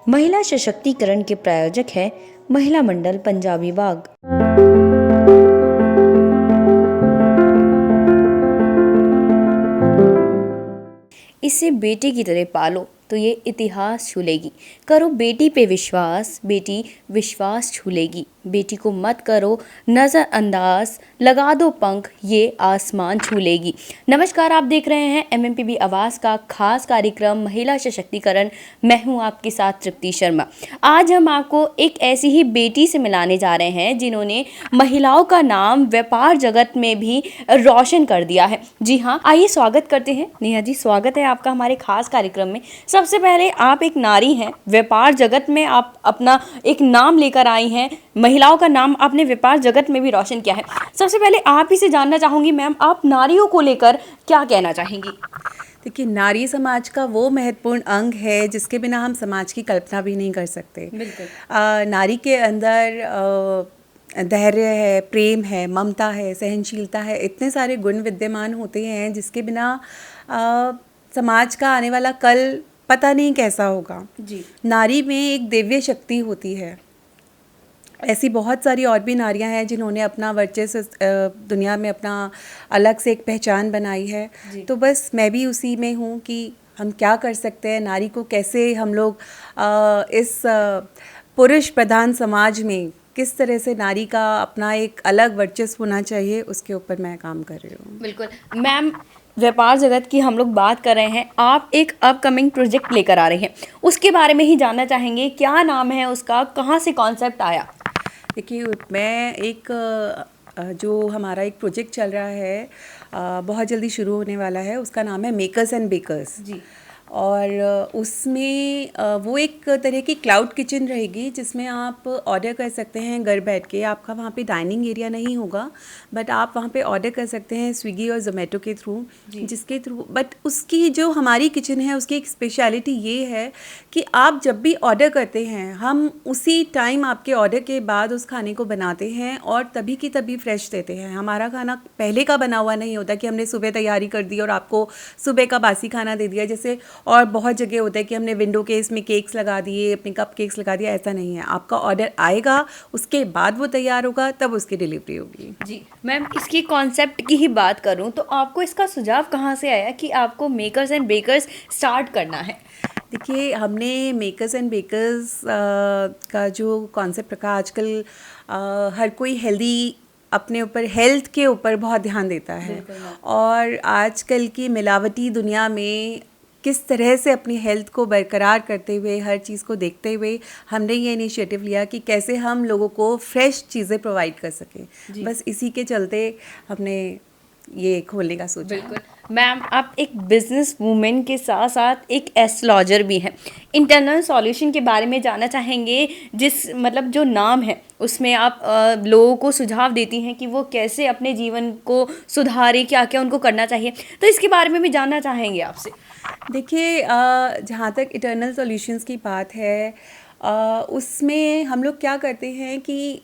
महिला सशक्तिकरण के प्रायोजक है महिला मंडल पंजाबी बाग। इसे बेटे की तरह पालो तो ये इतिहास छू लेगी। करो बेटी पे विश्वास, बेटी विश्वास छू लेगी। बेटी को मत करो नज़रअंदाज, लगा दो पंख ये आसमान छू लेगी। नमस्कार, आप देख रहे हैं MMPB आवाज़ का खास कार्यक्रम महिला सशक्तिकरण। मैं हूं आपके साथ तृप्ति शर्मा। आज हम आपको एक ऐसी ही बेटी से मिलाने जा रहे हैं जिन्होंने महिलाओं का नाम व्यापार जगत में भी रोशन कर दिया है। जी हाँ, आइए स्वागत करते हैं। नेहा जी, स्वागत है आपका हमारे खास कार्यक्रम में। सबसे पहले आप एक नारी हैं, व्यापार जगत में आप अपना एक नाम लेकर आई हैं, महिलाओं का नाम आपने व्यापार जगत में भी रोशन किया है। सबसे पहले आप ही से जानना चाहूँगी मैम, आप नारियों को लेकर क्या कहना चाहेंगी? देखिए, नारी समाज का वो महत्वपूर्ण अंग है जिसके बिना हम समाज की कल्पना भी नहीं कर सकते। बिल्कुल। नारी के अंदर धैर्य है, प्रेम है, ममता है, सहनशीलता है, इतने सारे गुण विद्यमान होते हैं जिसके बिना समाज का आने वाला कल पता नहीं कैसा होगा। जी। नारी में एक दिव्य शक्ति होती है। ऐसी बहुत सारी और भी नारियां हैं जिन्होंने अपना वर्चस्व दुनिया में अपना अलग से एक पहचान बनाई है। तो बस मैं भी उसी में हूँ कि हम क्या कर सकते हैं, नारी को कैसे हम लोग इस पुरुष प्रधान समाज में किस तरह से नारी का अपना एक अलग वर्चस्व होना चाहिए, उसके ऊपर मैं काम कर रही हूँ। बिल्कुल मैम, व्यापार जगत की हम लोग बात कर रहे हैं, आप एक अपकमिंग प्रोजेक्ट लेकर आ रही हैं, उसके बारे में ही जानना चाहेंगे। क्या नाम है उसका, कहाँ से कॉन्सेप्ट आया? देखिए, मैं एक जो हमारा एक प्रोजेक्ट चल रहा है, बहुत जल्दी शुरू होने वाला है, उसका नाम है मेकर्स एंड बेकर्स। जी। और उसमें वो एक तरह की क्लाउड किचन रहेगी जिसमें आप ऑर्डर कर सकते हैं घर बैठ के। आपका वहाँ पे डाइनिंग एरिया नहीं होगा, बट आप वहाँ पे ऑर्डर कर सकते हैं स्विगी और जोमेटो के थ्रू, जिसके थ्रू। बट उसकी जो हमारी किचन है उसकी एक स्पेशलिटी ये है कि आप जब भी ऑर्डर करते हैं, हम उसी टाइम आपके ऑर्डर के बाद उस खाने को बनाते हैं और तभी की तभी फ्रेश देते हैं। हमारा खाना पहले का बना हुआ नहीं होता कि हमने सुबह तैयारी कर दी और आपको सुबह का बासी खाना दे दिया। जैसे और बहुत जगह होता है कि हमने विंडो केस में केक्स लगा दिए, अपने कप केक्स लगा दिया। ऐसा नहीं है, आपका ऑर्डर आएगा, उसके बाद वो तैयार होगा, तब उसकी डिलीवरी होगी। जी मैम, इसकी कॉन्सेप्ट की ही बात करूं तो आपको इसका सुझाव कहाँ से आया कि आपको मेकर्स एंड बेकर्स स्टार्ट करना है? देखिए, हमने मेकर्स एंड बेकर्स का जो कॉन्सेप्ट रखा, आजकल हर कोई हेल्दी, अपने ऊपर हेल्थ के ऊपर बहुत ध्यान देता है। और आजकल की मिलावटी दुनिया में किस तरह से अपनी हेल्थ को बरकरार करते हुए, हर चीज़ को देखते हुए हमने ये इनिशिएटिव लिया कि कैसे हम लोगों को फ्रेश चीज़ें प्रोवाइड कर सकें। बस इसी के चलते हमने ये खोलने का सोचा। बिल्कुल मैम, आप एक बिजनेस वूमेन के साथ साथ एक एस्ट्रोलॉजर भी हैं। इंटरनल सॉल्यूशन के बारे में जानना चाहेंगे, जिस मतलब जो नाम है उसमें आप लोगों को सुझाव देती हैं कि वो कैसे अपने जीवन को सुधारें, क्या क्या उनको करना चाहिए, तो इसके बारे में भी जानना चाहेंगे आपसे। देखिए, जहाँ तक इटर्नल सॉल्यूशंस की बात है, उसमें हम लोग क्या करते हैं कि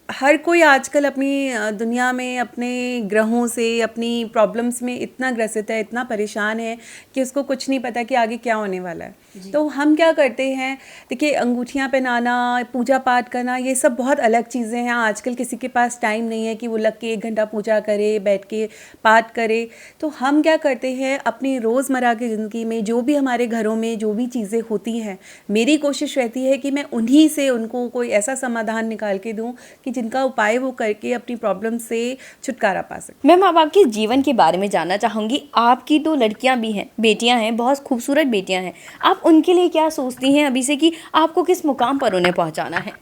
हर कोई आजकल अपनी दुनिया में अपने ग्रहों से, अपनी प्रॉब्लम्स में इतना ग्रसित है, इतना परेशान है कि उसको कुछ नहीं पता कि आगे क्या होने वाला है। तो हम क्या करते हैं, देखिए, अंगूठियाँ पहनाना, पूजा पाठ करना, ये सब बहुत अलग चीज़ें हैं। आजकल किसी के पास टाइम नहीं है कि वो लग के 1 घंटा पूजा करे, बैठ के पाठ करे। तो हम क्या करते हैं, अपनी रोज़मर्रा की ज़िंदगी में जो भी हमारे घरों में जो भी चीज़ें होती हैं, मेरी कोशिश रहती है कि मैं उन्हीं से उनको कोई ऐसा समाधान निकाल के दूँ कि जिनका उपाय वो करके अपनी प्रॉब्लम से छुटकारा पा सके। मैम, अब आपके जीवन के बारे में जानना चाहूँगी। आपकी 2 लड़कियाँ भी हैं, बेटियाँ हैं, बहुत खूबसूरत बेटियाँ हैं। आप उनके लिए क्या सोचती हैं अभी से कि आपको किस मुकाम पर उन्हें पहुँचाना है?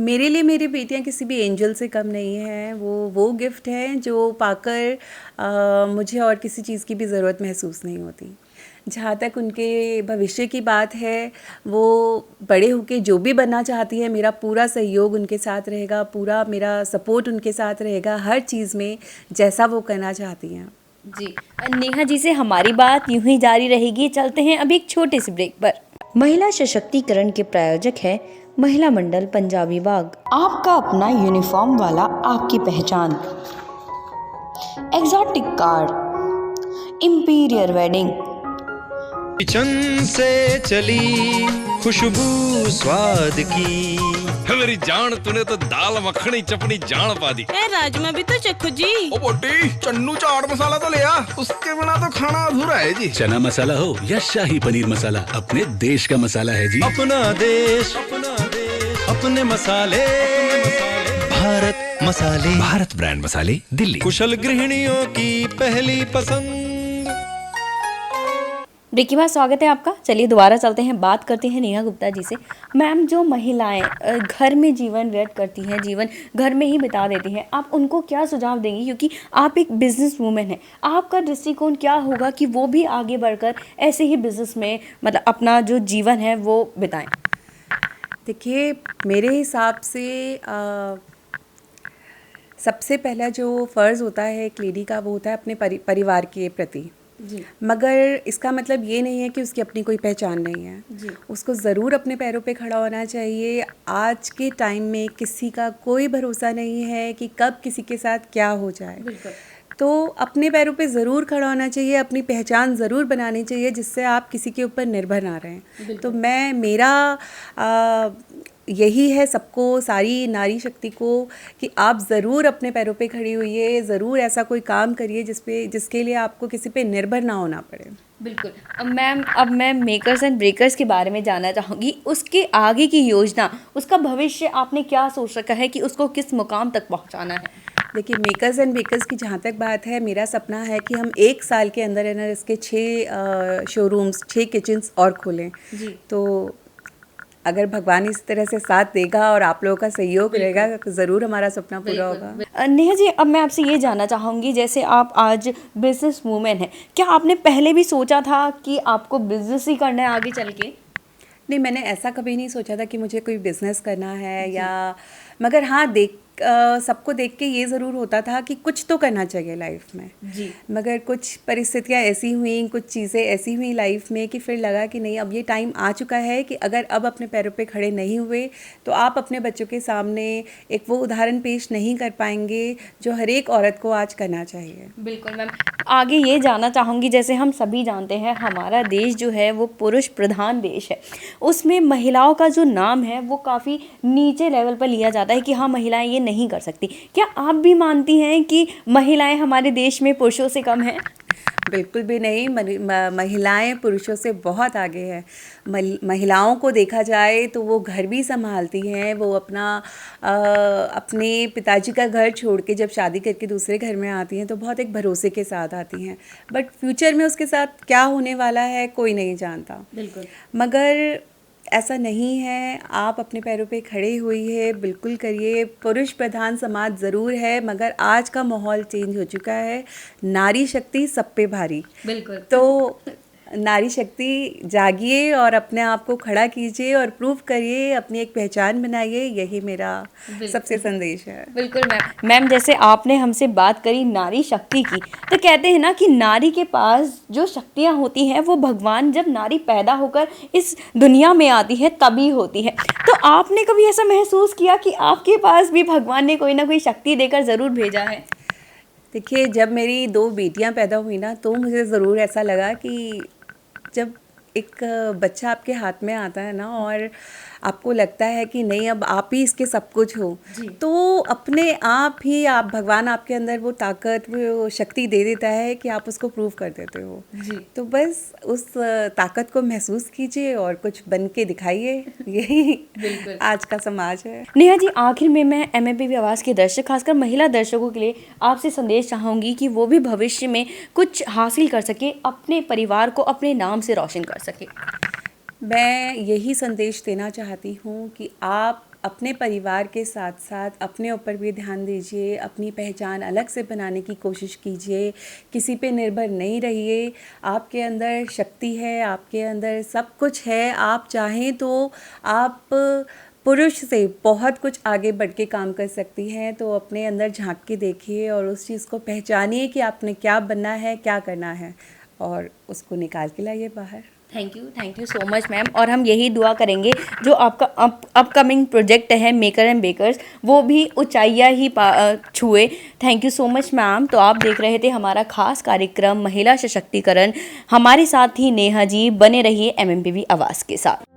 मेरे लिए मेरी बेटियां किसी भी एंजल से कम नहीं हैं। वो गिफ्ट हैं जो पाकर मुझे और किसी चीज़ की भी ज़रूरत महसूस नहीं होती। जहाँ तक उनके भविष्य की बात है, वो बड़े होके जो भी बनना चाहती है, मेरा पूरा सहयोग उनके साथ रहेगा, पूरा मेरा सपोर्ट उनके साथ रहेगा, हर चीज़ में जैसा वो करना चाहती हैं। जी, नेहा जी से हमारी बात यूं ही जारी रहेगी। चलते हैं अभी एक छोटे से ब्रेक पर। महिला सशक्तिकरण के प्रायोजक है महिला मंडल पंजाबी बाग। आपका अपना यूनिफॉर्म वाला, आपकी पहचान। Exotic car, imperial wedding, kitchen से चली खुशबू स्वाद की। मेरी जान तूने तो दाल मखनी चपनी जान पा दी। ए राजमा भी तो चखो जी। ओ बोटी चन्नू चाट मसाला तो ले आ, उसके बिना तो खाना अधूरा है जी। चना मसाला हो या शाही पनीर मसाला, अपने देश का मसाला है जी। अपना देश अपने मसाले, भारत मसाले, भारत ब्रांड मसाले, दिल्ली। कुशल गृहिणियों की पहली पसंद। ब्रेक के बाद स्वागत है आपका। चलिए दोबारा चलते हैं, बात करते हैं नेहा गुप्ता जी से। मैम, जो महिलाएं घर में जीवन व्यर्थ करती हैं, जीवन घर में ही बिता देती हैं, आप उनको क्या सुझाव देंगी? क्योंकि आप एक बिजनेस वूमेन हैं, आपका दृष्टिकोण क्या होगा कि वो भी आगे बढ़कर ऐसे ही बिजनेस में मतलब अपना जो जीवन है वो बिताएं? देखिए, मेरे हिसाब से सबसे पहला जो फ़र्ज़ होता है एक लेडी का, वो होता है अपने परिवार के प्रति जी। मगर इसका मतलब ये नहीं है कि उसकी अपनी कोई पहचान नहीं है जी। उसको ज़रूर अपने पैरों पे खड़ा होना चाहिए। आज के टाइम में किसी का कोई भरोसा नहीं है कि कब किसी के साथ क्या हो जाए। बिल्कुल। तो अपने पैरों पे ज़रूर खड़ा होना चाहिए, अपनी पहचान ज़रूर बनानी चाहिए, जिससे आप किसी के ऊपर निर्भर ना रहें। तो मेरा यही है सबको, सारी नारी शक्ति को, कि आप ज़रूर अपने पैरों पे खड़ी होइए, ज़रूर ऐसा कोई काम करिए जिसके लिए आपको किसी पे निर्भर ना होना पड़े। बिल्कुल। अब मैं मेकर्स एंड ब्रेकर्स के बारे में जानना चाहूँगी। उसके आगे की योजना, उसका भविष्य आपने क्या सोच रखा है कि उसको किस मुकाम तक पहुँचाना है? देखिए, मेकर्स एंड बेकर्स की जहाँ तक बात है, मेरा सपना है कि हम 1 साल के अंदर अंदर इसके 6 शोरूम्स, 6 किचन्स और खोलें। जी। तो अगर भगवान इस तरह से साथ देगा और आप लोगों का सहयोग रहेगा, तो ज़रूर हमारा सपना पूरा होगा। नेहा जी, अब मैं आपसे ये जानना चाहूँगी, जैसे आप आज बिजनेस वूमेन हैं, क्या आपने पहले भी सोचा था कि आपको बिजनेस ही करना है आगे चल के? नहीं, मैंने ऐसा कभी नहीं सोचा था कि मुझे कोई बिज़नेस करना है, या मगर हाँ, सबको देख के ये ज़रूर होता था कि कुछ तो करना चाहिए लाइफ में। जी। मगर कुछ परिस्थितियाँ ऐसी हुई, कुछ चीज़ें ऐसी हुई लाइफ में कि फिर लगा कि नहीं, अब ये टाइम आ चुका है कि अगर अब अपने पैरों पे खड़े नहीं हुए तो आप अपने बच्चों के सामने एक वो उदाहरण पेश नहीं कर पाएंगे जो हर एक औरत को आज करना चाहिए। बिल्कुल मैम। आगे ये जानना चाहूँगी, जैसे हम सभी जानते हैं हमारा देश जो है वो पुरुष प्रधान देश है, उसमें महिलाओं का जो नाम है वो काफ़ी नीचे लेवल पर लिया जाता है कि हाँ, महिलाएं ये नहीं कर सकती। क्या आप भी मानती हैं कि महिलाएं हमारे देश में पुरुषों से कम हैं? बिल्कुल भी नहीं, महिलाएं पुरुषों से बहुत आगे हैं। महिलाओं को देखा जाए तो वो घर भी संभालती हैं, वो अपने पिताजी का घर छोड़ के जब शादी करके दूसरे घर में आती हैं तो बहुत एक भरोसे के साथ आती हैं। बट फ्यूचर में उसके साथ क्या होने वाला है कोई नहीं जानता। बिल्कुल। मगर ऐसा नहीं है, आप अपने पैरों पे खड़े हुई है, बिल्कुल करिए। पुरुष प्रधान समाज ज़रूर है, मगर आज का माहौल चेंज हो चुका है। नारी शक्ति सब पे भारी। बिल्कुल। तो नारी शक्ति जागिए और अपने आप को खड़ा कीजिए और प्रूव करिए, अपनी एक पहचान बनाइए, यही मेरा सबसे संदेश है। बिल्कुल मैम, जैसे आपने हमसे बात करी नारी शक्ति की, तो कहते हैं ना कि नारी के पास जो शक्तियाँ होती हैं वो भगवान जब नारी पैदा होकर इस दुनिया में आती है तभी होती है। तो आपने कभी ऐसा महसूस किया कि आपके पास भी भगवान ने कोई ना कोई शक्ति देकर ज़रूर भेजा है? देखिए, जब मेरी 2 बेटियां पैदा हुई ना, तो मुझे ज़रूर ऐसा लगा कि जब एक बच्चा आपके हाथ में आता है ना और आपको लगता है कि नहीं, अब आप ही इसके सब कुछ हो, तो अपने आप ही भगवान आपके अंदर वो ताकत, वो शक्ति दे देता है कि आप उसको प्रूव कर देते हो। जी। तो बस उस ताकत को महसूस कीजिए और कुछ बन के दिखाइए, यही आज का समाज है। नेहा जी, आखिर में मैं MAPP आवाज़ के दर्शक, खासकर महिला दर्शकों के लिए आपसे संदेश चाहूँगी कि वो भी भविष्य में कुछ हासिल कर सके, अपने परिवार को अपने नाम से रोशन कर सके। मैं यही संदेश देना चाहती हूँ कि आप अपने परिवार के साथ साथ अपने ऊपर भी ध्यान दीजिए, अपनी पहचान अलग से बनाने की कोशिश कीजिए, किसी पे निर्भर नहीं रहिए। आपके अंदर शक्ति है, आपके अंदर सब कुछ है। आप चाहें तो आप पुरुष से बहुत कुछ आगे बढ़ के काम कर सकती हैं। तो अपने अंदर झांक के देखिए और उस चीज़ को पहचानिए कि आपने क्या बनना है, क्या करना है, और उसको निकाल के लाइए बाहर। Thank you so much ma'am. और हम यही दुआ करेंगे जो आपका अपकमिंग प्रोजेक्ट है मेकर एंड बेकर्स, वो भी ऊंचाइयाँ ही छुए। Thank you so much ma'am. तो आप देख रहे थे हमारा खास कार्यक्रम महिला सशक्तिकरण, हमारे साथ ही नेहा जी। बने रहिए MMPV आवाज़ के साथ।